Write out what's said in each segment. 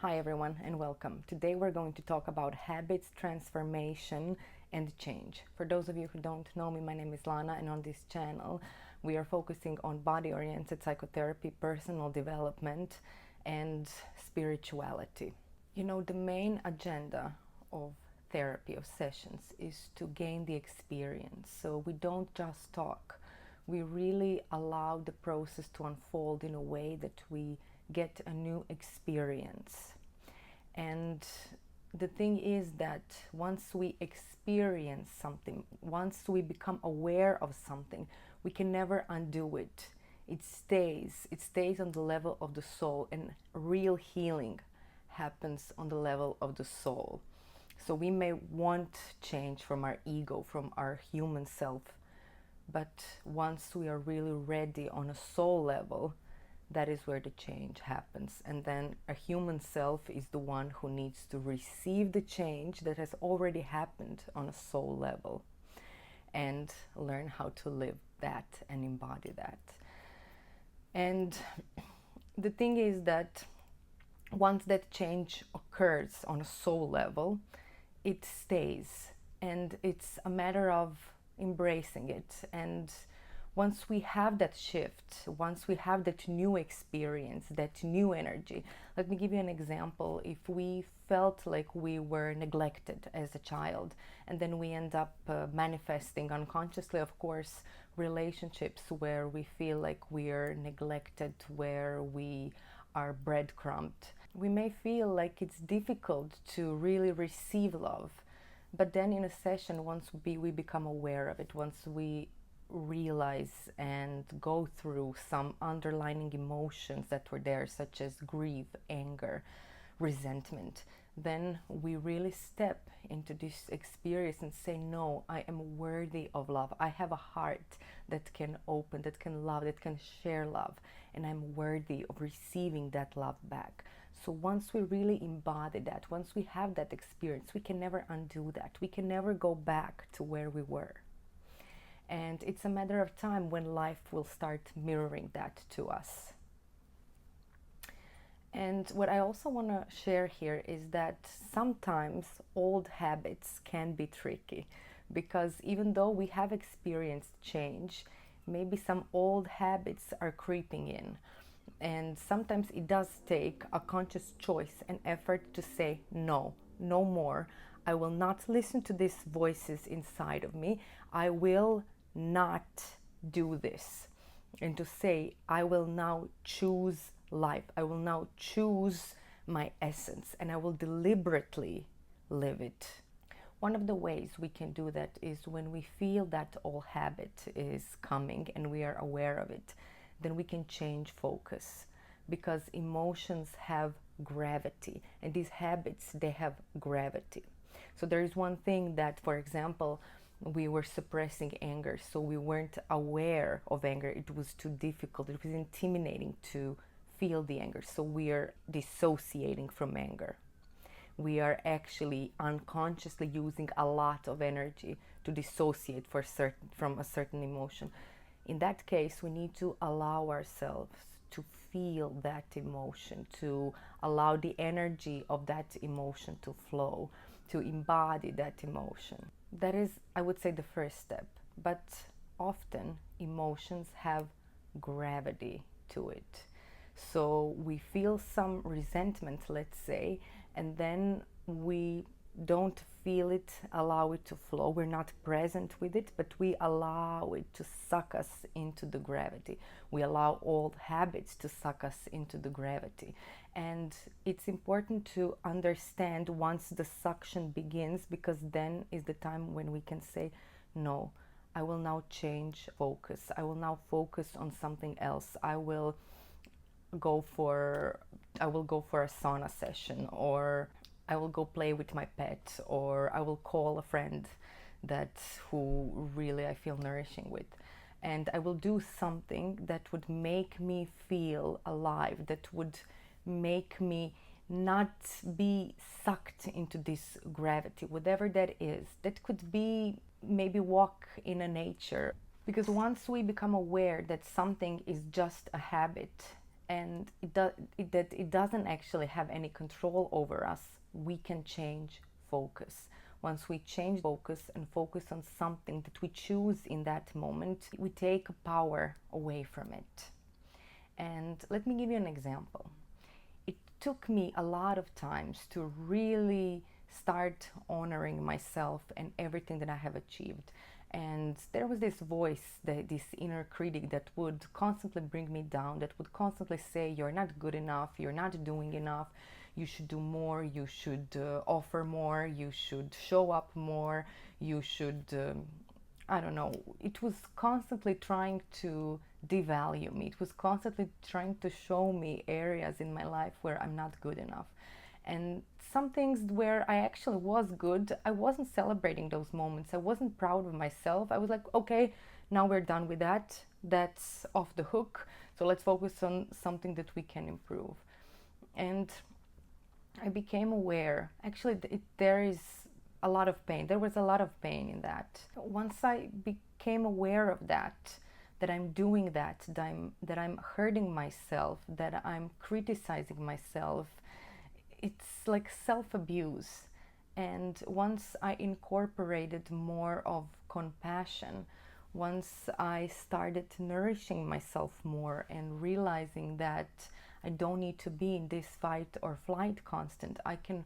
Hi everyone and welcome. Today we're going to talk about habits, transformation and change. For those of you who don't know me, my name is Lana, and on this channel we are focusing on body-oriented psychotherapy, personal development and spirituality. You know, the main agenda of therapy, of sessions, is to gain the experience. So we don't just talk. We really allow the process to unfold in a way that we get a new experience. And the thing is that once we experience something, once we become aware of something, we can never undo it. It stays on the level of the soul, and real healing happens on the level of the soul. So we may want change from our ego, from our human self, but once we are really ready on a soul level, that is where the change happens. And then a human self is the one who needs to receive the change that has already happened on a soul level and learn how to live that and embody that. And the thing is that once that change occurs on a soul level, it stays, and it's a matter of embracing it. And once we have that shift, once we have that new experience, that new energy, let me give you an example. If we felt like we were neglected as a child, and then we end up manifesting unconsciously, of course, relationships where we feel like we are neglected, where we are breadcrumbed, we may feel like it's difficult to really receive love. But then in a session, once we become aware of it, once we realize and go through some underlying emotions that were there, such as grief, anger, resentment, then we really step into this experience and say, no, I am worthy of love. I have a heart that can open, that can love, that can share love, and I'm worthy of receiving that love back. So once we really embody that, once we have that experience, we can never undo that. We can never go back to where we were. And it's a matter of time when life will start mirroring that to us. And what I also want to share here is that sometimes old habits can be tricky, because even though we have experienced change, maybe some old habits are creeping in. And sometimes it does take a conscious choice and effort to say, no, no more. I will not listen to these voices inside of me. I will not do this. And to say, I will now choose life. I will now choose my essence, and I will deliberately live it. One of the ways we can do that is when we feel that old habit is coming and we are aware of it, then we can change focus, because emotions have gravity, and these habits, they have gravity. So there is one thing that, for example, we were suppressing anger, so we weren't aware of anger. It was too difficult, it was intimidating to feel the anger, so we are dissociating from anger. We are actually unconsciously using a lot of energy to dissociate from a certain emotion. In that case, we need to allow ourselves to feel that emotion, to allow the energy of that emotion to flow, to embody that emotion. That is, I would say, the first step. But often emotions have gravity to it. So we feel some resentment, let's say, and then we don't feel it, allow it to flow. We're not present with it, but we allow it to suck us into the gravity. We allow old habits to suck us into the gravity. And it's important to understand once the suction begins, because then is the time when we can say, no, I will now change focus. I will now focus on something else. I will go for a sauna session, or I will go play with my pet, or I will call a friend who really I feel nourishing with. And I will do something that would make me feel alive, that would make me not be sucked into this gravity, whatever that is. That could be maybe walk in a nature. Because once we become aware that something is just a habit and that it doesn't actually have any control over us, we can change focus. Once we change focus and focus on something that we choose in that moment, we take power away from it. And let me give you an example. It took me a lot of times to really start honoring myself and everything that I have achieved. And there was this voice, this inner critic that would constantly bring me down, that would constantly say, you're not good enough, you're not doing enough, you should do more, you should offer more, you should show up more, you should, I don't know. It was constantly trying to devalue me. It was constantly trying to show me areas in my life where I'm not good enough. And some things where I actually was good, I wasn't celebrating those moments. I wasn't proud of myself. I was like, okay, now we're done with that. That's off the hook. So let's focus on something that we can improve. And I became aware. Actually, there is a lot of pain. There was a lot of pain in that. Once I became aware of that I'm doing that I'm hurting myself, that I'm criticizing myself, it's like self-abuse. And once I incorporated more of compassion, once I started nourishing myself more and realizing that I don't need to be in this fight or flight constant, I can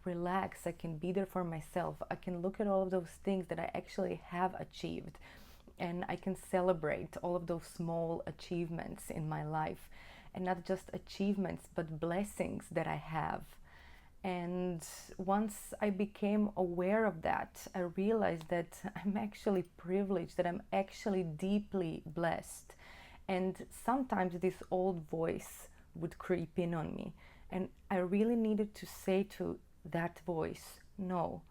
relax, I can be there for myself, I can look at all of those things that I actually have achieved, and I can celebrate all of those small achievements in my life, and not just achievements but blessings that I have. And once I became aware of that, I realized that I'm actually privileged, that I'm actually deeply blessed. And sometimes this old voice would creep in on me, and I really needed to say to that voice, no,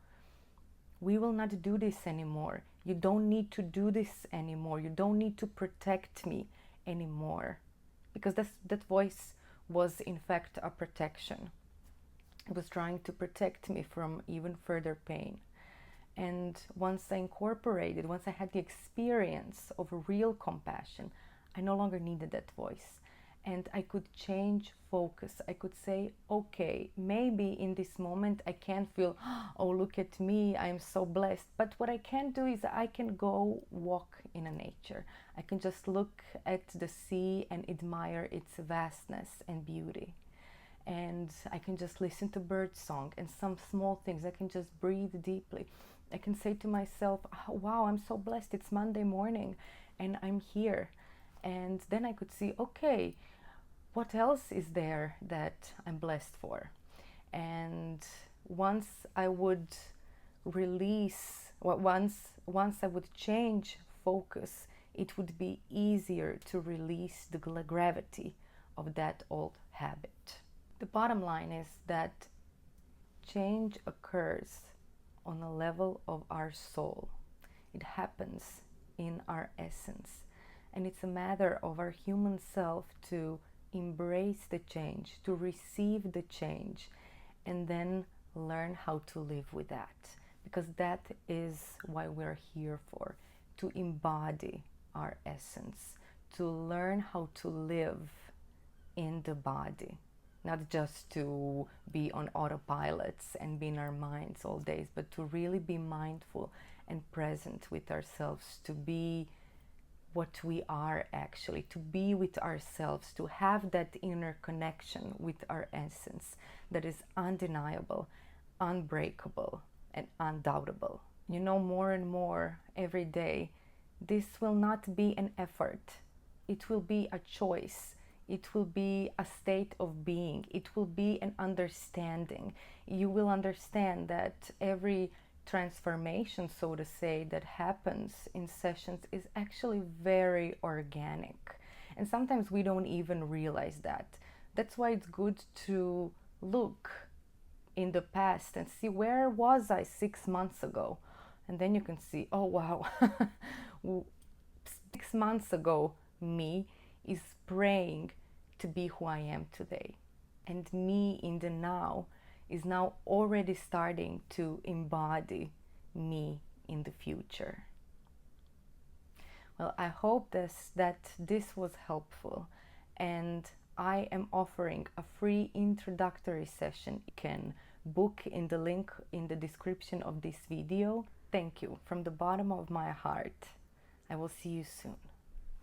we will not do this anymore. You don't need to do this anymore. You don't need to protect me anymore. Because that voice was in fact a protection. It was trying to protect me from even further pain. And once I incorporated, once I had the experience of real compassion, I no longer needed that voice. And I could change focus. I could say, okay, maybe in this moment I can't feel, oh, look at me, I'm so blessed. But what I can do is I can go walk in a nature. I can just look at the sea and admire its vastness and beauty. And I can just listen to bird song and some small things. I can just breathe deeply. I can say to myself, oh, wow, I'm so blessed. It's Monday morning and I'm here. And then I could see, okay, what else is there that I'm blessed for? And once I would release, once I would change focus, it would be easier to release the gravity of that old habit. The bottom line is that change occurs on a level of our soul. It happens in our essence. And it's a matter of our human self to embrace the change, to receive the change, and then learn how to live with that. Because that is why we're here for, to embody our essence, to learn how to live in the body. Not just to be on autopilots and be in our minds all days, but to really be mindful and present with ourselves, to be what we are actually, to be with ourselves, to have that inner connection with our essence that is undeniable, unbreakable, and undoubtable. You know, more and more every day, this will not be an effort. It will be a choice. It will be a state of being. It will be an understanding. You will understand that every transformation, so to say, that happens in sessions is actually very organic. And sometimes we don't even realize that. That's why it's good to look in the past and see, where was I 6 months ago? And then you can see, oh wow, 6 months ago me is praying to be who I am today. And me in the now is now already starting to embody me in the future. Well, I hope that this was helpful, and I am offering a free introductory session. You can book in the link in the description of this video. Thank you from the bottom of my heart. I will see you soon.